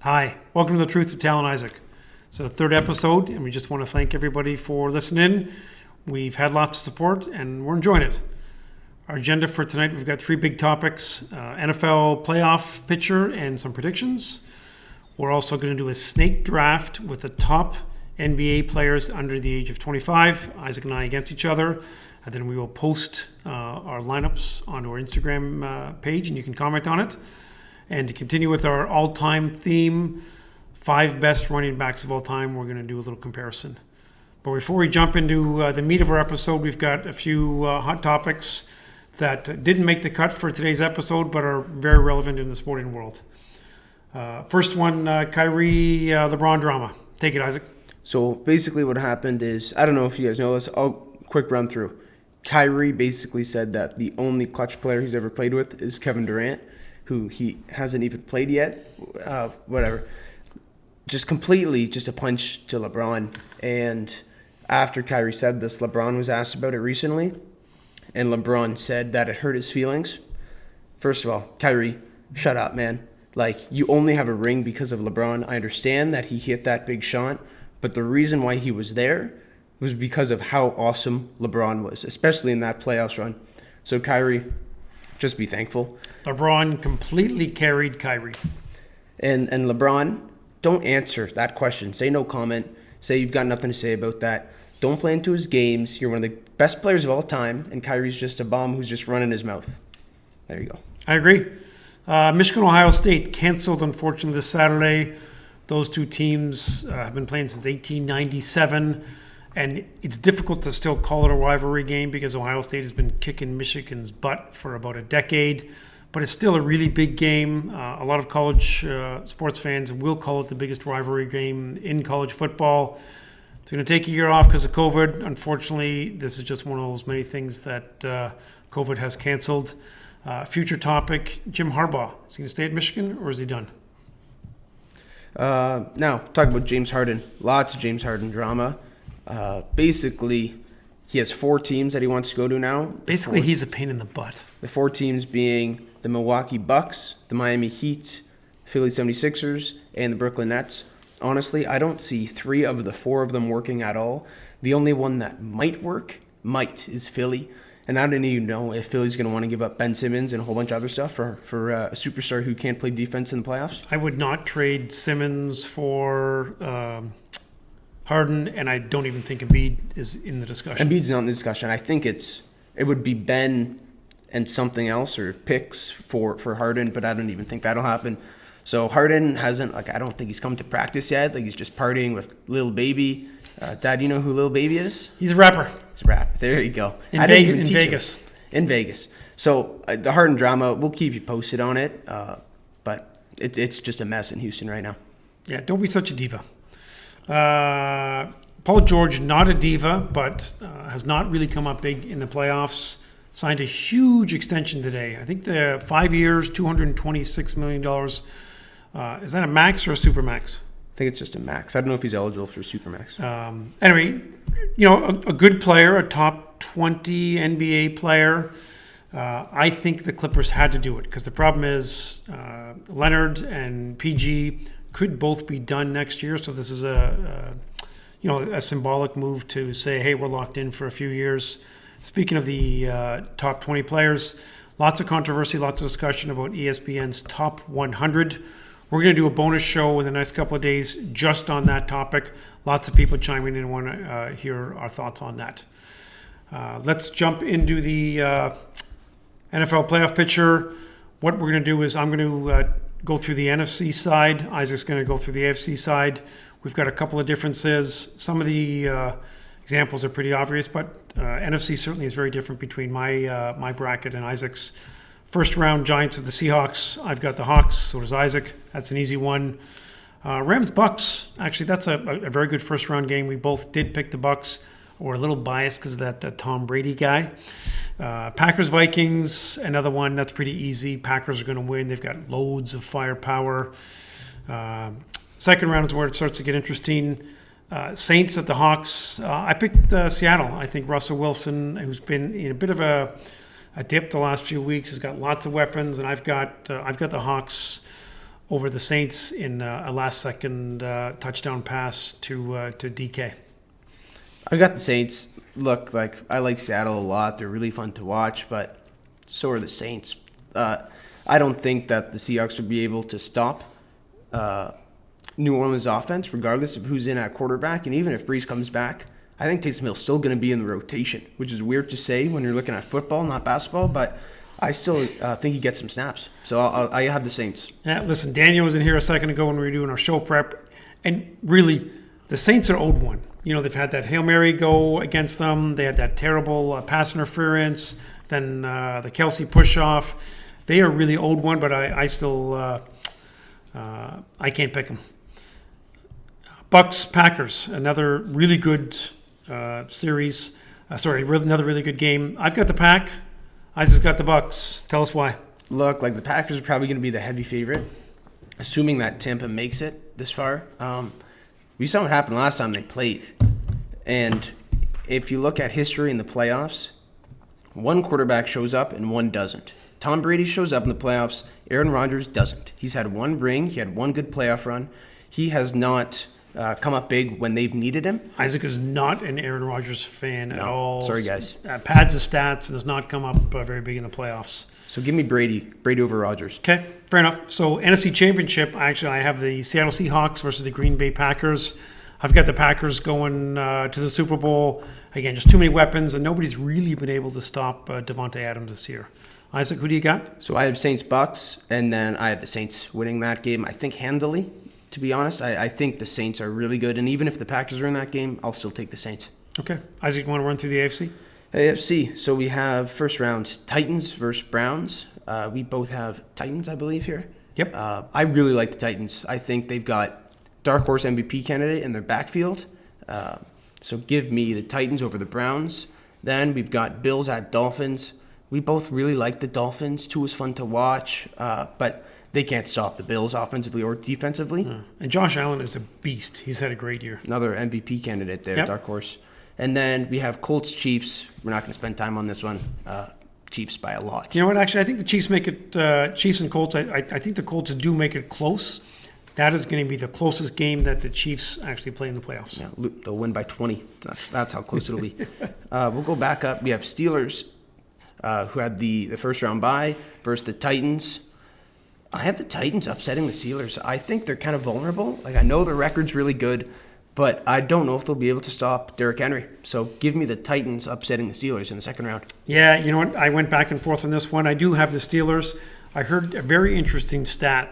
Hi, welcome to the Truth of Tal and Isaac. It's the third episode, and we just want to thank everybody for listening. We've had lots of support, and we're enjoying it. Our agenda for tonight, we've got three big topics, NFL playoff picture and some predictions. We're also going to do a snake draft with the top NBA players under the age of 25, Isaac and I against each other. And then we will post our lineups onto our Instagram page, and you can comment on it. And to continue with our all-time theme, 5 best running backs of all time, we're going to do a little comparison. But before we jump into the meat of our episode, we've got a few hot topics that didn't make the cut for today's episode, but are very relevant in the sporting world. First one, Kyrie, LeBron drama. Take it, Isaac. So basically what happened is, I don't know if you guys know this, I'll quick run through. Kyrie basically said that the only clutch player he's ever played with is Kevin Durant, who he hasn't even played yet, whatever. Just a punch to LeBron. And after Kyrie said this, LeBron was asked about it recently, and LeBron said that it hurt his feelings. First of all, Kyrie, shut up, man. Like, you only have a ring because of LeBron. I understand that he hit that big shot, but the reason why he was there was because of how awesome LeBron was, especially in that playoffs run. So Kyrie, just be thankful. LeBron completely carried Kyrie. And LeBron, don't answer that question. Say no comment. Say you've got nothing to say about that. Don't play into his games. You're one of the best players of all time, and Kyrie's just a bum who's just running his mouth. There you go. I agree. Michigan, Ohio State canceled, unfortunately, this Saturday. Those two teams have been playing since 1897. And it's difficult to still call it a rivalry game because Ohio State has been kicking Michigan's butt for about a decade. But it's still a really big game. A lot of college sports fans will call it the biggest rivalry game in college football. It's going to take a year off because of COVID. Unfortunately, this is just one of those many things that COVID has canceled. Future topic, Jim Harbaugh. Is he going to stay at Michigan or is he done? Now, talk about James Harden. Lots of James Harden drama. Basically, he has 4 teams that he wants to go to now. Basically, he's a pain in the butt. The 4 teams being the Milwaukee Bucks, the Miami Heat, Philly 76ers, and the Brooklyn Nets. Honestly, I don't see 3 of the 4 of them working at all. The only one that might work, is Philly. And I don't even know if Philly's going to want to give up Ben Simmons and a whole bunch of other stuff for a superstar who can't play defense in the playoffs. I would not trade Simmons for Harden, and I don't even think Embiid is in the discussion. Embiid's not in the discussion. I think it would be Ben and something else or picks for Harden, but I don't even think that'll happen. So Harden hasn't, I don't think he's come to practice yet. He's just partying with Lil Baby. Dad, you know who Lil Baby is? He's a rapper. He's a rapper. There you go. In Vegas. In Vegas. So the Harden drama, we'll keep you posted on it, but it's just a mess in Houston right now. Yeah, don't be such a diva. Paul George, not a diva, but has not really come up big in the playoffs. Signed a huge extension today. I think the 5 years, $226 million. Is that a max or a super max? I think it's just a max. I don't know if he's eligible for super max. Anyway, a good player, a top 20 NBA player. I think the Clippers had to do it because the problem is Leonard and PG could both be done next year. So this is a symbolic move to say, hey, we're locked in for a few years. Speaking of the top 20 players, lots of controversy, lots of discussion about ESPN's top 100. We're going to do a bonus show in the next couple of days just on that topic. Lots of people chiming in and want to hear our thoughts on that. Let's jump into the NFL playoff picture. What we're going to do is I'm going to go through the NFC side. Isaac's going to go through the AFC side. We've got a couple of differences. Some of the examples are pretty obvious, but NFC certainly is very different between my bracket and Isaac's. First round, Giants of the Seahawks. I've got the Hawks, so does Isaac. That's an easy one. Rams-Bucks. Actually, that's a very good first round game. We both did pick the Bucks. We're a little biased because of that Tom Brady guy. Packers-Vikings, another one that's pretty easy. Packers are going to win. They've got loads of firepower. Second round is where it starts to get interesting. Saints at the Hawks. I picked Seattle. I think Russell Wilson, who's been in a bit of a dip the last few weeks, has got lots of weapons, and I've got the Hawks over the Saints in a last-second touchdown pass to DK. I got the Saints. Look, I like Seattle a lot. They're really fun to watch, but so are the Saints. I don't think that the Seahawks would be able to stop New Orleans offense, regardless of who's in at quarterback. And even if Breeze comes back, I think Taysom Hill's still going to be in the rotation, which is weird to say when you're looking at football, not basketball. But I still think he gets some snaps. So I have the Saints. Yeah, listen, Daniel was in here a second ago when we were doing our show prep. And really, the Saints are owed one. They've had that Hail Mary go against them. They had that terrible pass interference. Then the Kelsey push-off. They are really owed one, but I still I can't pick them. Bucks, Packers, another really good series. Another really good game. I've got the Pack. Isaac's got the Bucks. Tell us why. Look, the Packers are probably going to be the heavy favorite, assuming that Tampa makes it this far. We saw what happened last time they played. And if you look at history in the playoffs, one quarterback shows up and one doesn't. Tom Brady shows up in the playoffs. Aaron Rodgers doesn't. He's had one ring. He had one good playoff run. He has not come up big when they've needed him. Isaac is not an Aaron Rodgers fan at all. Sorry, guys. Pads his stats and has not come up very big in the playoffs. So give me Brady over Rodgers. Okay, fair enough. So NFC Championship, I have the Seattle Seahawks versus the Green Bay Packers. I've got the Packers going to the Super Bowl. Again, just too many weapons, and nobody's really been able to stop Devontae Adams this year. Isaac, who do you got? So I have Saints-Bucks, and then I have the Saints winning that game, I think handily, to be honest. I think the Saints are really good, and even if the Packers are in that game, I'll still take the Saints. Okay. Isaac, you want to run through the AFC? AFC. So we have first round Titans versus Browns. We both have Titans, I believe, here. Yep. I really like the Titans. I think they've got dark horse MVP candidate in their backfield. So give me the Titans over the Browns. Then we've got Bills at Dolphins. We both really like the Dolphins. Tua is fun to watch, but they can't stop the Bills offensively or defensively. And Josh Allen is a beast. He's had a great year. Another MVP candidate there, Yep. dark horse. And then we have Colts Chiefs. We're not going to spend time on this one. Chiefs by a lot. You know what? Actually, I think the Chiefs make it. Chiefs and Colts. I think the Colts do make it close. That is going to be the closest game that the Chiefs actually play in the playoffs. Yeah, they'll win by 20. That's how close it'll be. We'll go back up. We have Steelers, who had the first round bye, versus the Titans. I have the Titans upsetting the Steelers. I think they're kind of vulnerable. I know their record's really good, but I don't know if they'll be able to stop Derrick Henry. So give me the Titans upsetting the Steelers in the second round. Yeah, you know what? I went back and forth on this one. I do have the Steelers. I heard a very interesting stat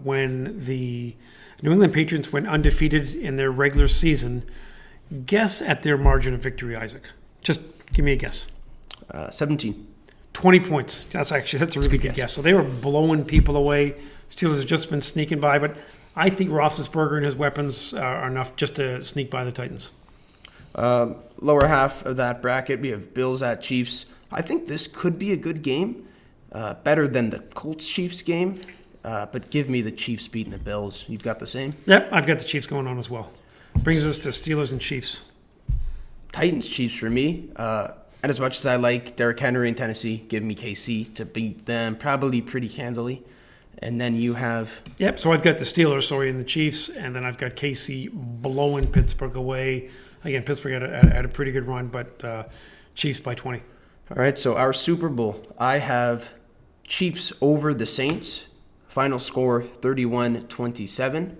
when the New England Patriots went undefeated in their regular season. Guess at their margin of victory, Isaac. Just give me a guess. 17. 20 points. That's a really good guess. So they were blowing people away. Steelers have just been sneaking by, but I think Roethlisberger and his weapons are enough just to sneak by the Titans. Lower half of that bracket, we have Bills at Chiefs. I think this could be a good game, better than the Colts-Chiefs game, but give me the Chiefs beating the Bills. You've got the same? Yep, I've got the Chiefs going on as well. Brings us to Steelers and Chiefs. Titans-Chiefs for me. And as much as I like Derrick Henry in Tennessee, give me KC to beat them probably pretty handily. And then you have... Yep, so I've got the Steelers, and the Chiefs, and then I've got KC blowing Pittsburgh away. Again, Pittsburgh had a pretty good run, but Chiefs by 20. All right, so our Super Bowl, I have Chiefs over the Saints. Final score 31-27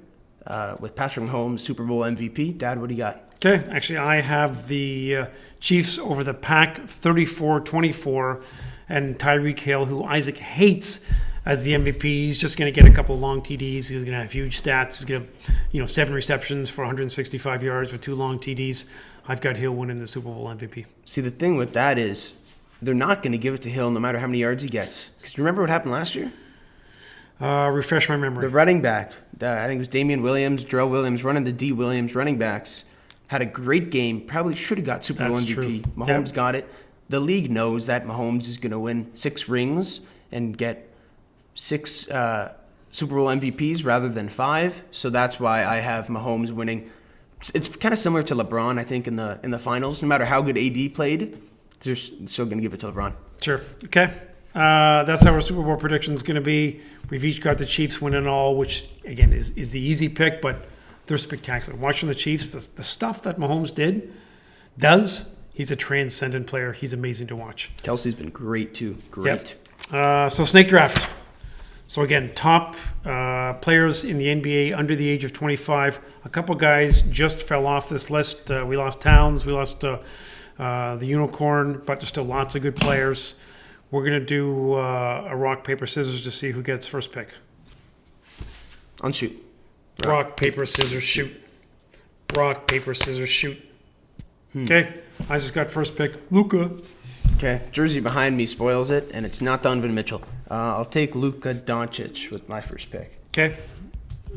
with Patrick Mahomes, Super Bowl MVP. Dad, what do you got? Okay, actually, I have the Chiefs over the Pack, 34-24, and Tyreek Hill, who Isaac hates as the MVP. He's just going to get a couple of long TDs. He's going to have huge stats. He's going to have 7 receptions for 165 yards with 2 long TDs. I've got Hill winning the Super Bowl MVP. See, the thing with that is they're not going to give it to Hill no matter how many yards he gets. Because do you remember what happened last year? Refresh my memory. The running back, I think it was Damian Williams, Darrell Williams, running the D. Williams running backs, had a great game, probably should have got Super Bowl MVP. True. Mahomes got it. The league knows that Mahomes is going to win 6 rings and get 6 Super Bowl MVPs rather than 5. So that's why I have Mahomes winning. It's kind of similar to LeBron, I think, in the finals. No matter how good AD played, they're still going to give it to LeBron. Sure. Okay. That's how our Super Bowl prediction is going to be. We've each got the Chiefs winning all, which, again, is the easy pick, but they're spectacular. Watching the Chiefs, the stuff that Mahomes does, he's a transcendent player. He's amazing to watch. Kelsey's been great, too. Great. Yep. So snake draft. So, again, top players in the NBA under the age of 25. A couple guys just fell off this list. We lost Towns. We lost the Unicorn, but there's still lots of good players. We're going to do a rock, paper, scissors to see who gets first pick. On shoot. Rock, paper, scissors, shoot. Rock, paper, scissors, shoot. Okay. Isaac's got first pick. Luka. Okay. Jersey behind me spoils it, and it's not Donovan Mitchell. I'll take Luka Doncic with my first pick. Okay.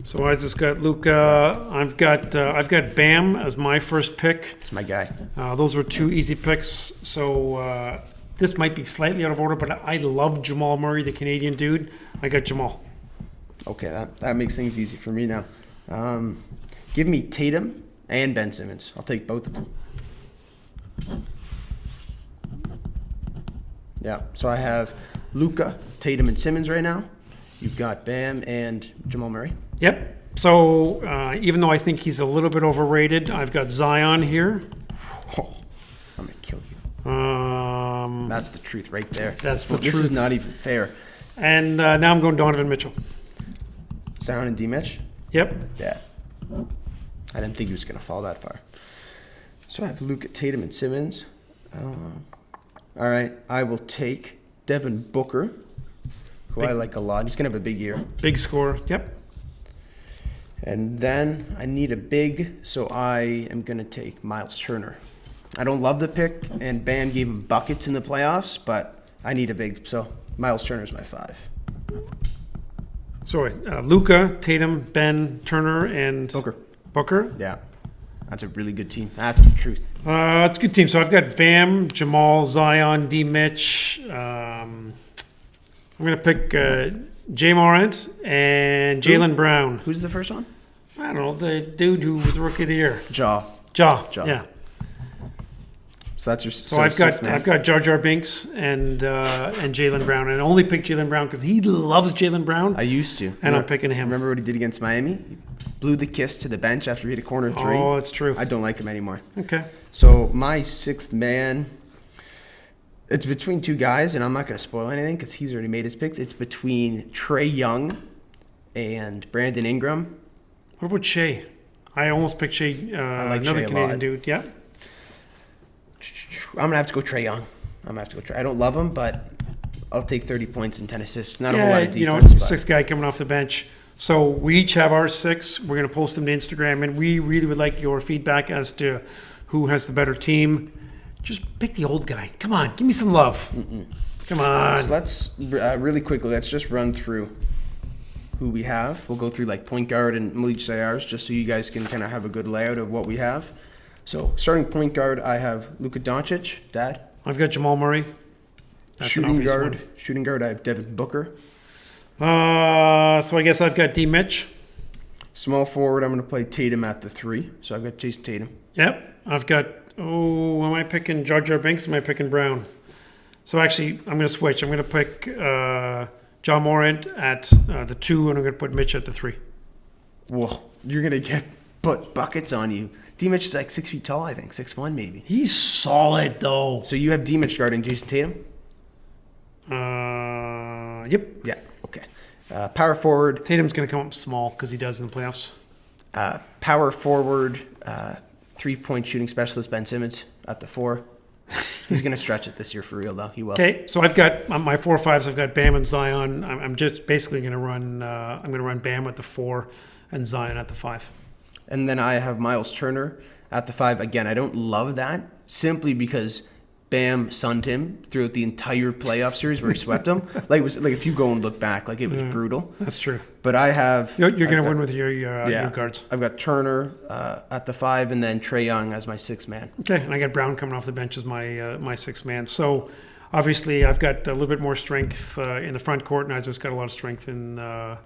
So Isaac's got Luka. I've got Bam as my first pick. It's my guy. Those were two easy picks. So this might be slightly out of order, but I love Jamal Murray, the Canadian dude. I got Jamal. Okay, that makes things easy for me now. Give me Tatum and Ben Simmons. I'll take both of them. Yeah, so I have Luka, Tatum, and Simmons right now. You've got Bam and Jamal Murray. Yep. So even though I think he's a little bit overrated, I've got Zion here. Oh, I'm going to kill you. That's the truth right there. That's the truth. This is not even fair. And now I'm going Donovan Mitchell. Zion and D-Mitch? Yep. Yeah. I didn't think he was going to fall that far. So I have Luka, Tatum, and Simmons. All right, I will take Devin Booker, who I like a lot. He's going to have a big year. Big score. Yep. And then I need a big, so I am going to take Miles Turner. I don't love the pick, and Bam gave him buckets in the playoffs, but I need a big, so Miles Turner's my 5. Sorry, Luka, Tatum, Ben, Turner, and Booker. Yeah, that's a really good team. That's the truth. It's a good team. So I've got Bam, Jamal, Zion, D. Mitch. I'm going to pick Jay Morant and Jaylen Brown. Who's the first one? I don't know, the dude who was the Rookie of the Year. Ja. Yeah. So that's your. So I've got Jar Jar Binks and Jaylen Brown, and I only picked Jaylen Brown because he loves Jaylen Brown. I used to, and I'm picking him. Remember what he did against Miami? He blew the kiss to the bench after he hit a corner 3. Oh, it's true. I don't like him anymore. Okay. So my 6th man, it's between 2 guys, and I'm not going to spoil anything because he's already made his picks. It's between Trae Young and Brandon Ingram. What about Shea? I almost picked Shea, I like another Shea a Canadian lot. dude. Yeah. I'm going to have to go Trae Young. I don't love him, but I'll take 30 points and 10 assists. Not a whole lot of defense. But 6th guy coming off the bench. So we each have our 6. We're going to post them to Instagram, and we really would like your feedback as to who has the better team. Just pick the old guy. Come on, give me some love. Come on. So let's really quickly, let's just run through who we have. We'll go through like point guard and we'll each say ours just so you guys can kind of have a good layout of what we have. So starting point guard, I have Luka Doncic, Dad. I've got Jamal Murray. That's shooting guard, I have Devin Booker. So I guess I've got D. Mitch. Small forward, I'm going to play Tatum at the 3. So I've got Jason Tatum. Yep. I've got, am I picking Jar Jar Binks? Am I picking Brown? So actually, I'm going to switch. I'm going to pick John Morant at the 2, and I'm going to put Mitch at the 3. Whoa, you're going to get buckets on you. D-Mitch is like 6 feet tall, I think. 6'1", maybe. He's solid, though. So you have D-Mitch guarding Jason Tatum? Yep. Yeah, okay. Power forward. Tatum's going to come up small because he does in the playoffs. Power forward, 3-point shooting specialist Ben Simmons at the 4. He's going to stretch it this year for real, though. He will. Okay, so I've got my 4 or 5s. I've got Bam and Zion. I'm just basically going to run. I'm going to run Bam at the 4 and Zion at the 5. And then I have Miles Turner at the 5. Again, I don't love that simply because Bam sunned him throughout the entire playoff series where he swept him. Like it was like if you go and look back, like it was brutal. That's true. But I have you're going to win with your guards. I've got Turner at the 5, and then Trae Young as my 6th man. Okay, and I got Brown coming off the bench as my 6th man. So obviously I've got a little bit more strength in the front court, and I just got a lot of strength in the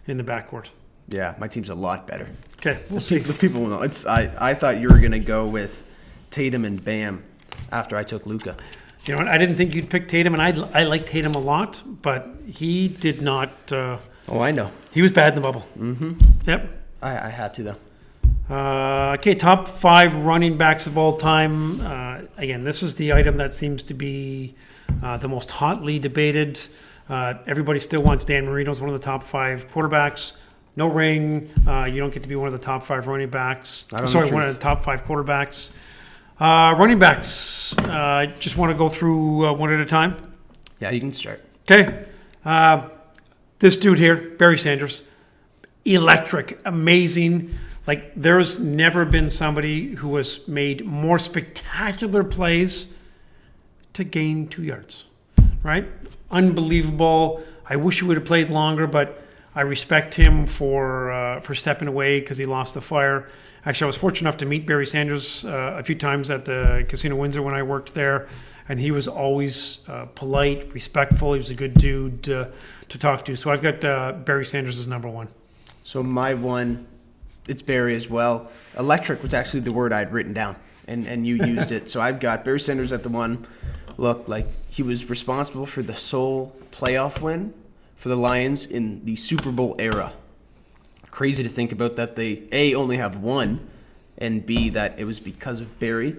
backcourt. Yeah, my team's a lot better. Okay, we'll see. The people will know. I thought you were going to go with Tatum and Bam after I took Luka. You know, I didn't think you'd pick Tatum, and I liked Tatum a lot, but he did not. Oh, I know. He was bad in the bubble. Mm-hmm. Yep. I had to, though. Okay, top 5 running backs of all time. Again, this is the item that seems to be the most hotly debated. Everybody still wants Dan Marino as one of the top 5 quarterbacks. No ring. You don't get to be one of the top 5 running backs. One of the top 5 quarterbacks. Running backs. Just want to go through one at a time. Yeah, you can start. Okay. This dude here, Barry Sanders, electric, amazing. Like, there's never been somebody who has made more spectacular plays to gain 2 yards, right? Unbelievable. I wish he would have played longer, but I respect him for stepping away because he lost the fire. Actually, I was fortunate enough to meet Barry Sanders a few times at the Casino Windsor when I worked there, and he was always polite, respectful. He was a good dude to talk to. So I've got Barry Sanders as number 1. So my one, it's Barry as well. Electric was actually the word I'd written down, and you used it. So I've got Barry Sanders at the 1. Look, like, he was responsible for the sole playoff win for the Lions in the Super Bowl era. Crazy to think about that they, A, only have 1, and B, that it was because of Barry.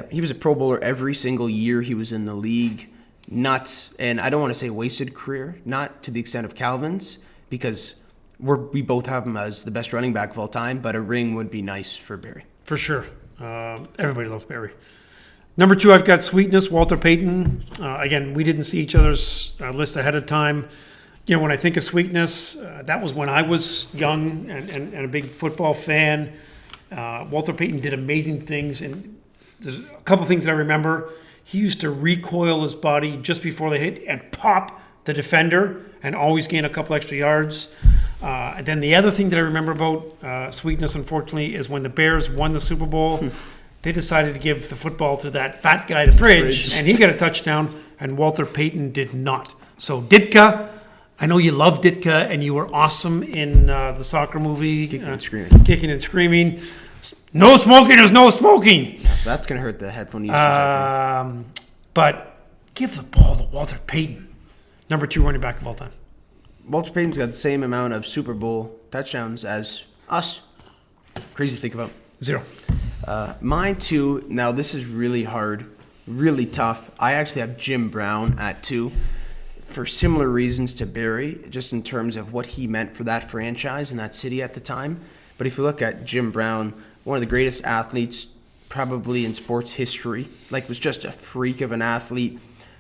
He was a Pro Bowler every single year he was in the league. Not, and I don't want to say wasted career, not to the extent of Calvin's, because we both have him as the best running back of all time, but a ring would be nice for Barry. For sure. Everybody loves Barry. Number 2, I've got Sweetness, Walter Payton. Again, we didn't see each other's list ahead of time. You know, when I think of Sweetness, that was when I was young and a big football fan. Walter Payton did amazing things, and there's a couple things that I remember. He used to recoil his body just before they hit and pop the defender and always gain a couple extra yards. And then the other thing that I remember about Sweetness, unfortunately, is when the Bears won the Super Bowl, they decided to give the football to that fat guy, the fridge, and he got a touchdown, and Walter Payton did not. So Ditka, I know you love Ditka, and you were awesome in the soccer movie. Kicking and screaming. Kicking and screaming. No smoking is no smoking. That's going to hurt the headphone users, I think. But give the ball to Walter Payton, number 2 running back of all time. Walter Payton's got the same amount of Super Bowl touchdowns as us. Crazy to think about. 0. Mine 2, now this is really hard, really tough. I actually have Jim Brown at 2 for similar reasons to Barry, just in terms of what he meant for that franchise and that city at the time. But if you look at Jim Brown, one of the greatest athletes probably in sports history, like, was just a freak of an athlete,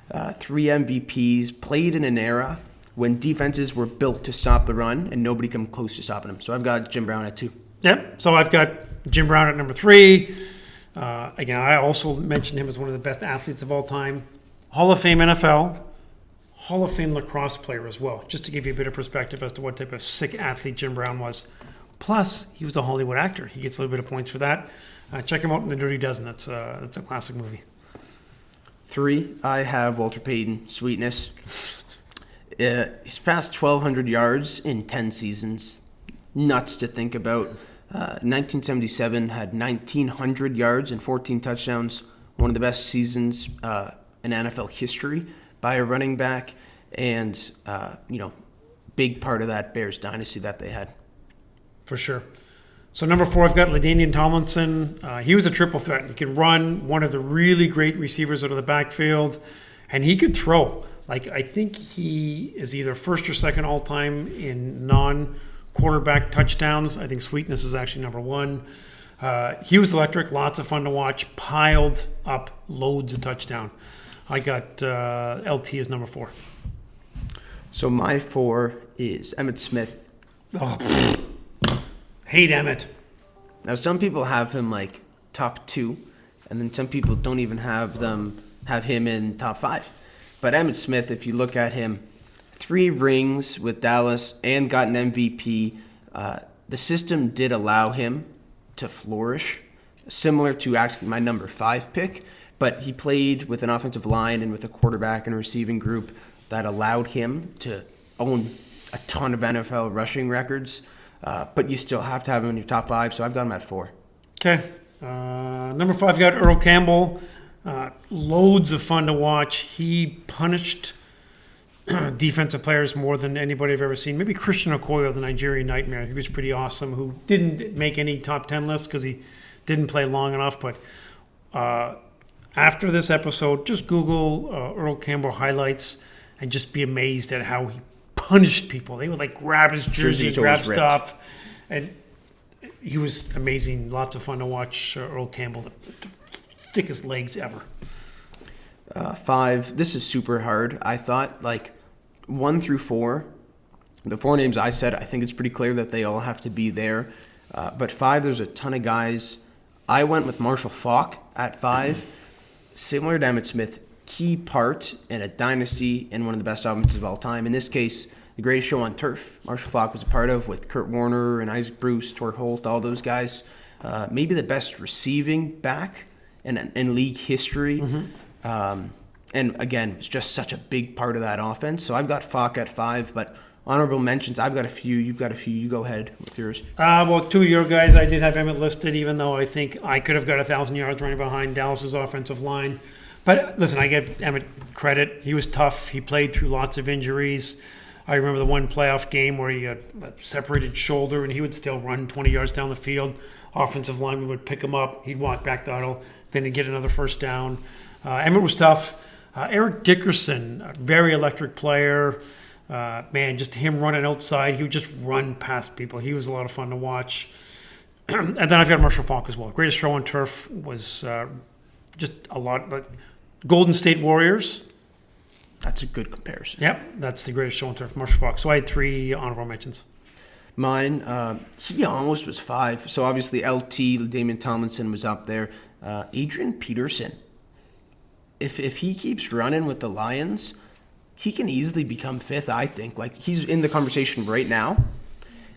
3 MVPs, played in an era when defenses were built to stop the run and nobody come close to stopping him. So I've got Jim Brown at 2. Yep. So I've got Jim Brown at number 3. Again, I also mentioned him as one of the best athletes of all time. Hall of Fame NFL, Hall of Fame lacrosse player as well, just to give you a bit of perspective as to what type of sick athlete Jim Brown was. Plus, he was a Hollywood actor. He gets a little bit of points for that. Check him out in The Dirty Dozen. That's a classic movie. 3, I have Walter Payton, Sweetness. He's passed 1,200 yards in 10 seasons. Nuts to think about. 1977 had 1,900 yards and 14 touchdowns. One of the best seasons in NFL history by a running back. And, big part of that Bears dynasty that they had. For sure. So number 4, I've got Ladainian Tomlinson. He was a triple threat. He could run, one of the really great receivers out of the backfield, and he could throw. Like, I think he is either first or second all-time in non-quarterback touchdowns. I think Sweetness is actually number 1. He was electric, lots of fun to watch, piled up loads of touchdown. I got LT as number 4. So my 4 is Emmitt Smith. Oh, hate Emmett. Now, some people have him like top 2, and then some people don't even have him in top 5. But Emmitt Smith, if you look at him, 3 rings with Dallas and got an MVP. The system did allow him to flourish, similar to actually my number 5 pick. But he played with an offensive line and with a quarterback and a receiving group that allowed him to own a ton of NFL rushing records. But you still have to have him in your top 5, so I've got him at 4. Okay. Number 5, got Earl Campbell. Loads of fun to watch. He punished defensive players more than anybody I've ever seen. Maybe Christian Okoye, the Nigerian Nightmare. He was pretty awesome, who didn't make any top 10 lists because he didn't play long enough. But after this episode, just Google Earl Campbell highlights and just be amazed at how he punished people. They would like grab his jersey, grab stuff. And he was amazing. Lots of fun to watch Earl Campbell. The thickest legs ever. 5. This is super hard. I thought 1 through 4. The 4 names I said, I think it's pretty clear that they all have to be there. But 5, there's a ton of guys. I went with Marshall Faulk at 5. Similar to Emmitt Smith, key part in a dynasty and one of the best offenses of all time. In this case, the greatest show on turf. Marshall Faulk was a part of with Kurt Warner and Isaac Bruce, Torrey Holt, all those guys. Maybe the best receiving back in league history. Mm-hmm. And again, it's just such a big part of that offense. So I've got Faulk at 5, but honorable mentions, I've got a few. You've got a few. You go ahead with yours. Well, 2 of your guys, I did have Emmitt listed, even though I think I could have got 1,000 yards running behind Dallas's offensive line. But listen, I give Emmitt credit. He was tough. He played through lots of injuries. I remember the one playoff game where he had a separated shoulder and he would still run 20 yards down the field. Offensive lineman would pick him up. He'd walk back the huddle. Then he'd get another first down. Emmitt was tough. Eric Dickerson, a very electric player. Man, just him running outside. He would just run past people. He was a lot of fun to watch. And then I've got Marshall Faulk as well. Greatest show on turf was just a lot. Like Golden State Warriors. That's a good comparison. Yep, that's the greatest show on turf, Marshall Faulk. So I had 3 honorable mentions. Mine, he almost was 5. So obviously LT, Ladainian Tomlinson was up there. Adrian Peterson. If he keeps running with the Lions, he can easily become 5th, I think. He's in the conversation right now.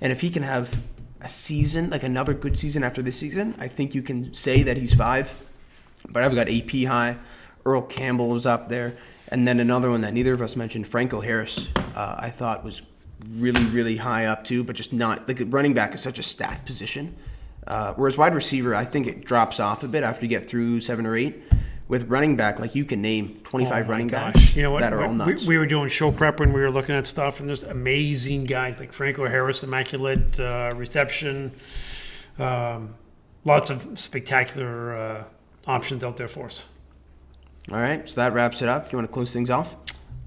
And if he can have a season, another good season after this season, I think you can say that he's 5. But I've got AP high. Earl Campbell was up there. And then another one that neither of us mentioned, Franco Harris, I thought was really, really high up too, but just not. Running back is such a stat position. Whereas wide receiver, I think it drops off a bit after you get through 7 or 8. With running back, you can name 25 running backs that are all nuts. We were doing show prep when we were looking at stuff, and there's amazing guys like Franco Harris, immaculate reception. Lots of spectacular options out there for us. All right, so that wraps it up. Do you want to close things off?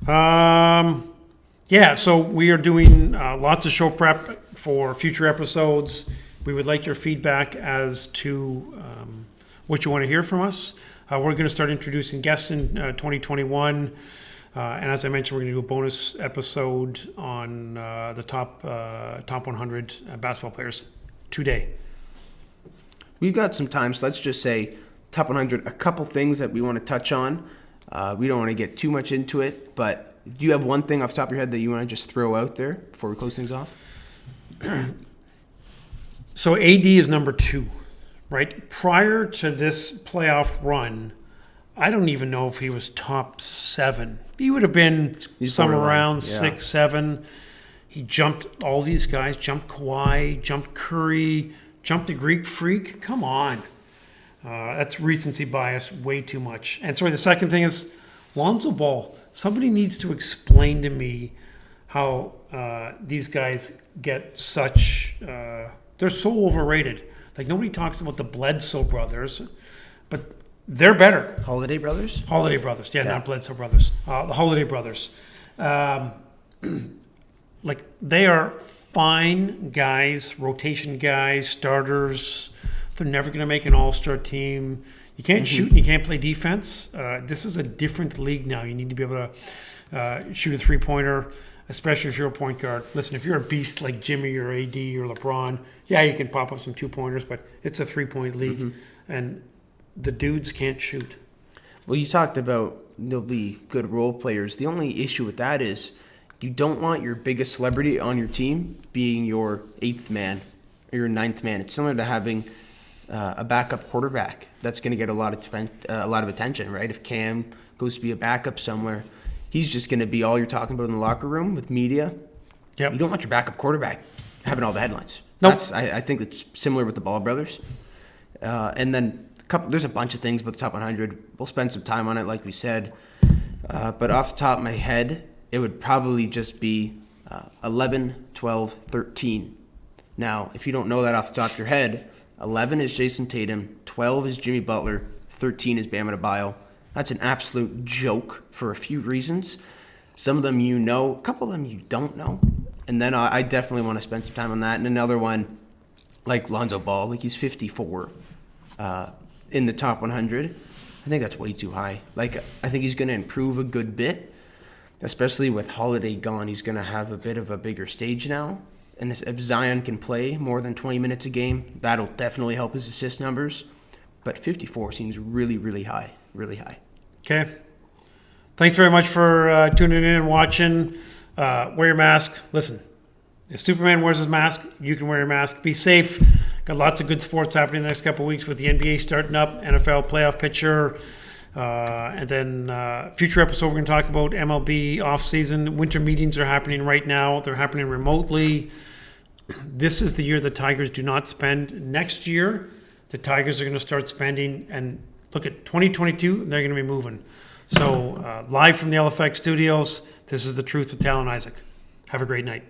Yeah, so we are doing lots of show prep for future episodes. We would like your feedback as to what you want to hear from us. We're going to start introducing guests in 2021. And as I mentioned, we're going to do a bonus episode on the top 100 basketball players today. We've got some time, so let's just say top 100, a couple things that we want to touch on. We don't want to get too much into it, but do you have one thing off the top of your head that you want to just throw out there before we close things off? So AD is number 2, right? Prior to this playoff run, I don't even know if he was top 7. He would have been somewhere around 6, 7. He jumped all these guys, jumped Kawhi, jumped Curry, jumped the Greek Freak. Come on. That's recency bias way too much. And sorry, the second thing is Lonzo Ball. Somebody needs to explain to me how these guys get such they're so overrated. Nobody talks about the Bledsoe brothers, but they're better. Holiday Brothers? Holiday Brothers. Yeah. Not Bledsoe brothers. The Holiday Brothers. They are fine guys, rotation guys, starters. They're never going to make an all-star team. You can't shoot and you can't play defense. This is a different league now. You need to be able to shoot a three-pointer, especially if you're a point guard. Listen, if you're a beast like Jimmy or AD or LeBron, yeah, you can pop up some two-pointers, but it's a three-point league, and the dudes can't shoot. Well, you talked about there'll be good role players. The only issue with that is you don't want your biggest celebrity on your team being your 8th man or your 9th man. It's similar to having a backup quarterback that's going to get a lot of attention, right? If Cam goes to be a backup somewhere, he's just going to be all you're talking about in the locker room with media. Yep. You don't want your backup quarterback having all the headlines. Nope. I think it's similar with the Ball brothers. And then There's a bunch of things about the top 100. We'll spend some time on it, like we said. But off the top of my head, it would probably just be 11, 12, 13. Now, if you don't know that off the top of your head, 11 is Jason Tatum, 12 is Jimmy Butler, 13 is Bam Adebayo. That's an absolute joke for a few reasons. Some of them you know, a couple of them you don't know. And then I definitely want to spend some time on that. And another one, like Lonzo Ball, like he's 54 in the top 100. I think that's way too high. Like, I think he's going to improve a good bit, especially with Holiday gone. He's going to have a bit of a bigger stage now. And if Zion can play more than 20 minutes a game, that'll definitely help his assist numbers. But 54 seems really, really high, really high. Okay. Thanks very much for tuning in and watching. Wear your mask. Listen, if Superman wears his mask, you can wear your mask. Be safe. Got lots of good sports happening the next couple of weeks with the NBA starting up, NFL playoff picture, and then future episode we're going to talk about MLB off-season. Winter meetings are happening right now. They're happening remotely. This is the year the Tigers do not spend. Next year, the Tigers are going to start spending, and look at 2022, they're going to be moving. So live from the LFX studios, this is The Truth with Tal and Isaac. Have a great night.